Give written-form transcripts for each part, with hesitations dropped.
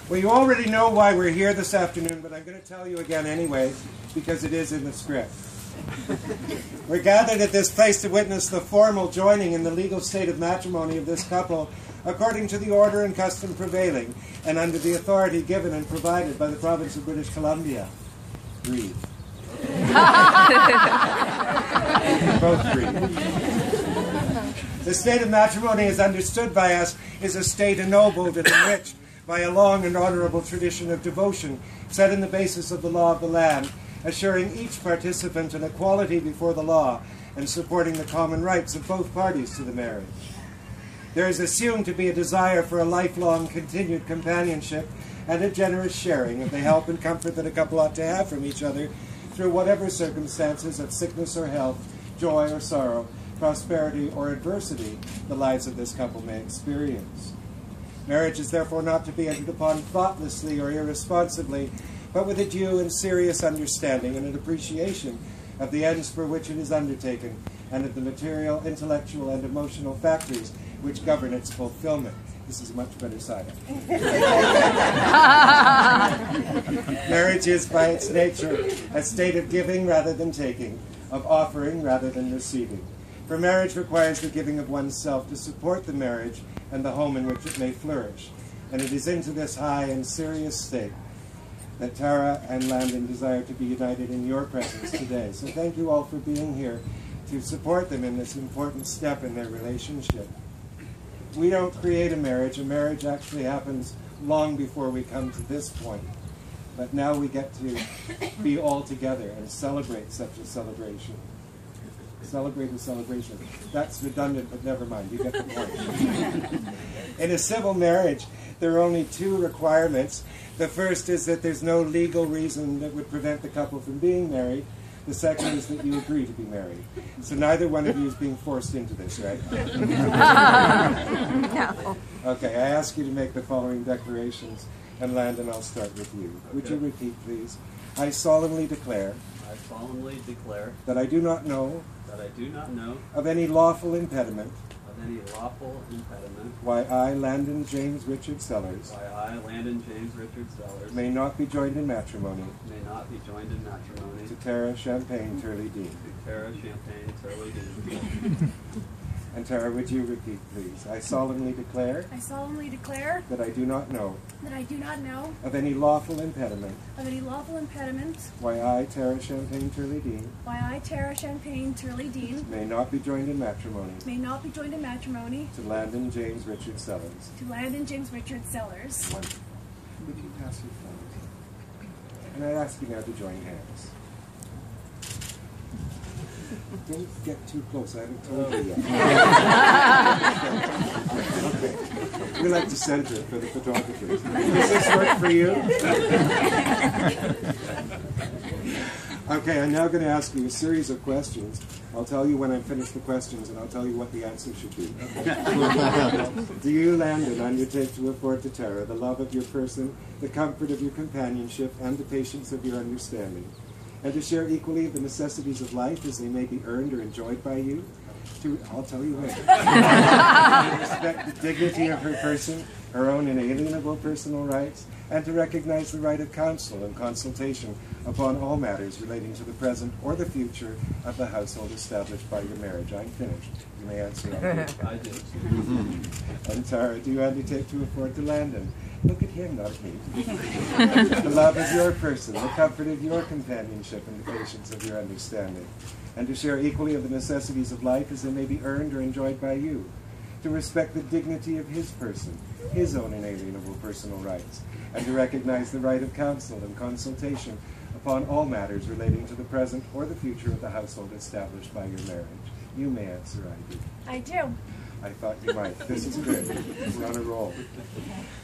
Well, you already know why we're here this afternoon, but I'm going to tell you again anyway, because it is in the script. We're gathered at this place to witness the formal joining in the legal state of matrimony of this couple, according to the order and custom prevailing, and under the authority given and provided by the province of British Columbia. Breathe. Both breathe. The state of matrimony, as understood by us, is a state ennobled and enriched by a long and honorable tradition of devotion set in the basis of the law of the land, assuring each participant an equality before the law and supporting the common rights of both parties to the marriage. There is assumed to be a desire for a lifelong continued companionship and a generous sharing of the help and comfort that a couple ought to have from each other through whatever circumstances of sickness or health, joy or sorrow, prosperity or adversity the lives of this couple may experience. Marriage is therefore not to be entered upon thoughtlessly or irresponsibly, but with a due and serious understanding and an appreciation of the ends for which it is undertaken and of the material, intellectual, and emotional factors which govern its fulfillment. This is a much better side. Marriage is, by its nature, a state of giving rather than taking, of offering rather than receiving. For marriage requires the giving of oneself to support the marriage and the home in which it may flourish. And it is into this high and serious state that Tara and Landon desire to be united in your presence today. So thank you all for being here to support them in this important step in their relationship. We don't create a marriage. A marriage actually happens long before we come to this point. But now we get to be all together and celebrate such a celebration. Celebrate a celebration. That's redundant, but never mind. You get the point. In a civil marriage, there are only two requirements. The first is that there's no legal reason that would prevent the couple from being married. The second is that you agree to be married. So neither one of you is being forced into this, right? No. Okay, I ask you to make the following declarations, and Landon, I'll start with you. Okay. Would you repeat, please? I solemnly declare I solemnly declare that I do not know that I do not know of any lawful impediment of any lawful impediment why I, Landon James Richard Sellers, why I, Landon James Richard Sellers, may not be joined in matrimony may not be joined in matrimony to Tara Champagne Turley Dean. to Tara Champagne Turley Dean. And Tara, would you repeat, please? I solemnly declare I solemnly declare that I do not know that I do not know of any lawful impediment of any lawful impediment why I, Tara Champagne Turley Dean, why I, Tara Champagne Turley Dean, may not be joined in matrimony may not be joined in matrimony to Landon James Richard Sellers. to Landon James Richard Sellers. Wonderful. Would you pass your phone? And I ask you now to join hands. Don't get too close, I haven't told you yet. Okay. We like to center it for the photographers. Does this work for you? Okay, I'm now going to ask you a series of questions. I'll tell you when I've finished the questions, and I'll tell you what the answer should be. Do you, Landon, undertake to afford to Tara the love of your person, the comfort of your companionship, and the patience of your understanding, and to share equally the necessities of life as they may be earned or enjoyed by you? I'll tell you when. To respect the dignity of her person, her own inalienable personal rights, and to recognize the right of counsel and consultation upon all matters relating to the present or the future of the household established by your marriage. I'm finished. You may answer on I do. And Tara, do you undertake to afford to Landon? Look at him, not me. The love of your person, the comfort of your companionship, and the patience of your understanding, and to share equally of the necessities of life as they may be earned or enjoyed by you, to respect the dignity of his person, his own inalienable personal rights, and to recognize the right of counsel and consultation upon all matters relating to the present or the future of the household established by your marriage. You may answer, I do. I do. I thought you might. This is good. We're on a roll.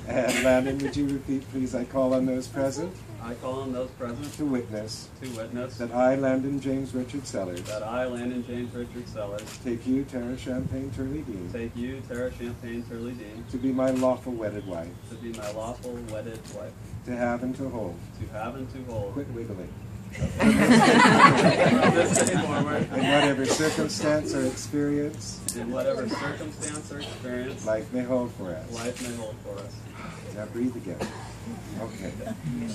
And Landon, would you repeat, please? I call on those present I call on those present to witness that I, Landon James Richard Sellers, that I, Landon James Richard Sellers, take you, Tara Champagne Turley Dean, take you, Tara Champagne Turley Dean, to be my lawful wedded wife, to be my lawful wedded wife, to have and to hold, to have and to hold, quit wiggling, this day forward, in whatever circumstance or experience in whatever circumstance or experience life may hold for us. life may hold for us. Now breathe again. Okay.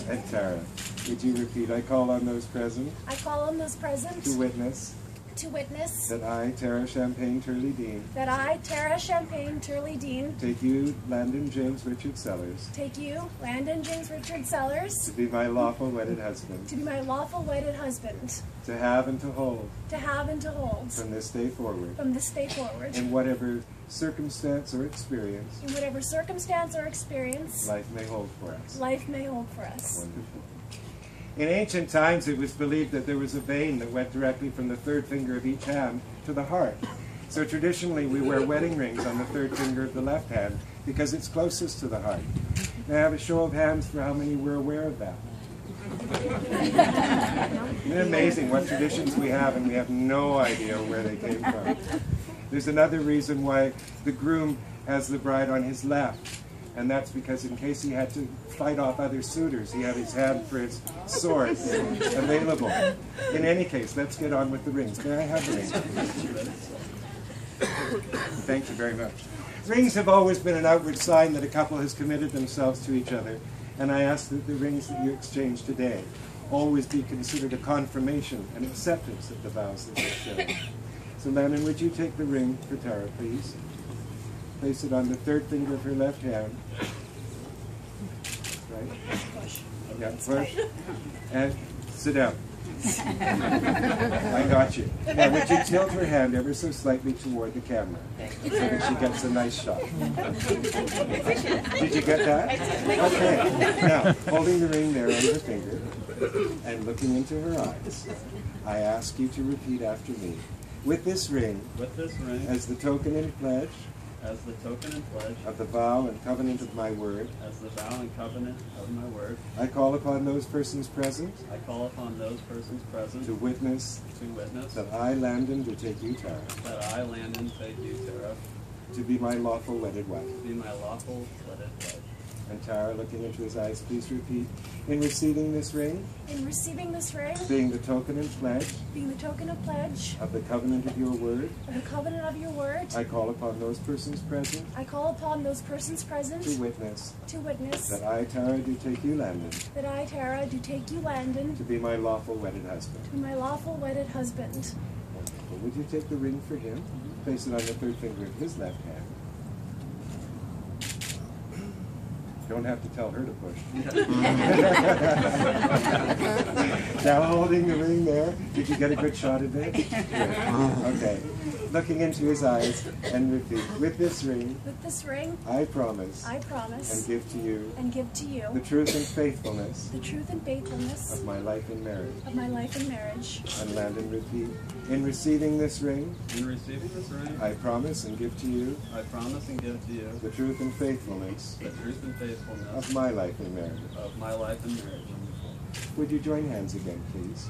And Tara, would you repeat? I call on those present I call on those present to witness to witness that I, Tara Champagne Turley Dean, that I, Tara Champagne Turley Dean, take you, Landon James Richard Sellers, take you, Landon James Richard Sellers, to be my lawful wedded husband, to be my lawful wedded husband, to have and to hold to have and to hold from this day forward, from this day forward, in whatever circumstance or experience in whatever circumstance or experience life may hold for us. life may hold for us. Wonderful. In ancient times, it was believed that there was a vein that went directly from the third finger of each hand to the heart. So traditionally, we wear wedding rings on the third finger of the left hand because it's closest to the heart. May I have a show of hands for how many were aware of that? Isn't it amazing what traditions we have, and we have no idea where they came from? There's another reason why the groom has the bride on his left, and that's because in case he had to fight off other suitors, he had his hand for his sword available. In any case, let's get on with the rings. May I have the rings? Thank you very much. Rings have always been an outward sign that a couple has committed themselves to each other, and I ask that the rings that you exchange today always be considered a confirmation and acceptance of the vows that you've shared. So Landon, would you take the ring for Tara, please? Place it on the third finger of her left hand. Right? Yeah, push. And sit down. I got you. Now, would you tilt her hand ever so slightly toward the camera so that she gets a nice shot? Did you get that? Okay. Now, holding the ring there on her finger and looking into her eyes, I ask you to repeat after me. With this ring, as the token and pledge of the vow and covenant of my word, I call upon those persons present to witness that I, Landon, do take you, Tara, to be my lawful wedded wife. And Tara, looking into his eyes, please repeat. In receiving this ring, being the token and pledge of the covenant of your word, I call upon those persons present to witness that I, Tara, do take you, Landon, to be my lawful wedded husband. Wonderful. Would you take the ring for him? Place it on the third finger of his left hand. Don't have to tell her to push. Now holding the ring there, did you get a good shot of it? Good. Okay. Looking into his eyes and repeat. With this ring, I promise and give to you the truth and faithfulness of my life in marriage. And Landon, repeat. In receiving this ring, I promise and give to you the truth and faithfulness of my life in marriage. Would you join hands again, please?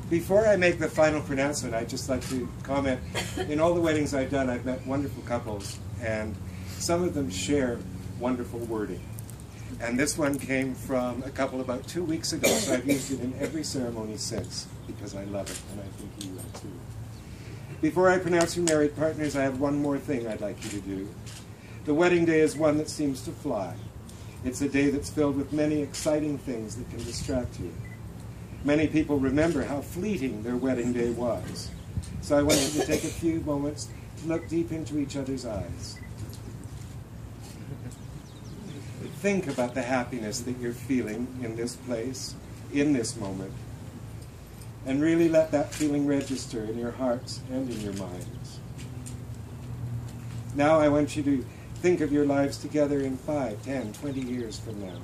Before I make the final pronouncement, I'd just like to comment. In all the weddings I've done, I've met wonderful couples, and some of them share wonderful wording. And this one came from a couple about 2 weeks ago, so I've used it in every ceremony since, because I love it, and I think you will too. Before I pronounce you married partners, I have one more thing I'd like you to do. The wedding day is one that seems to fly. It's a day that's filled with many exciting things that can distract you. Many people remember how fleeting their wedding day was. So I want you to take a few moments to look deep into each other's eyes. Think about the happiness that you're feeling in this place, in this moment, and really let that feeling register in your hearts and in your minds. Now I want you to think of your lives together in 5, 10, 20 years from now.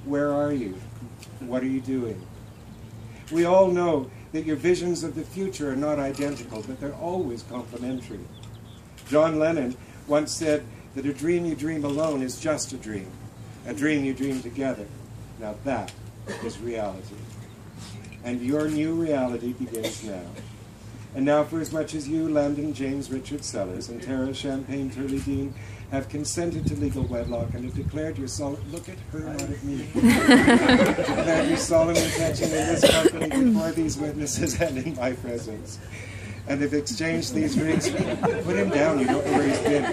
Where are you? What are you doing? We all know that your visions of the future are not identical, but they're always complementary. John Lennon once said that a dream you dream alone is just a dream you dream together. Now that is reality. And your new reality begins now. And now, for as much as you, Landon James Richard Sellers, and Tara Champagne Turley Dean, have consented to legal wedlock and have declared your solemn, look at her, not at me, declared your solemn intention in this company before these witnesses and in my presence, and have exchanged these rings. Put him down, you don't know where he's been.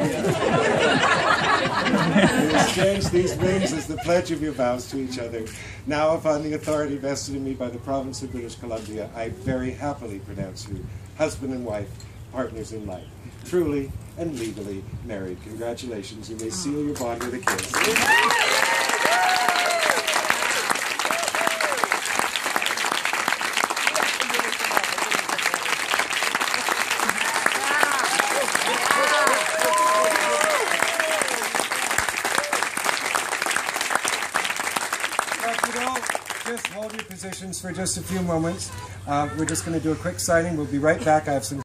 You exchanged these rings as the pledge of your vows to each other. Now, upon the authority vested in me by the province of British Columbia, I very happily pronounce you husband and wife, partners in life, truly and legally married. Congratulations. You may seal your bond with a kiss. Just hold your positions for just a few moments. We're just going to do a quick signing. We'll be right back. I have some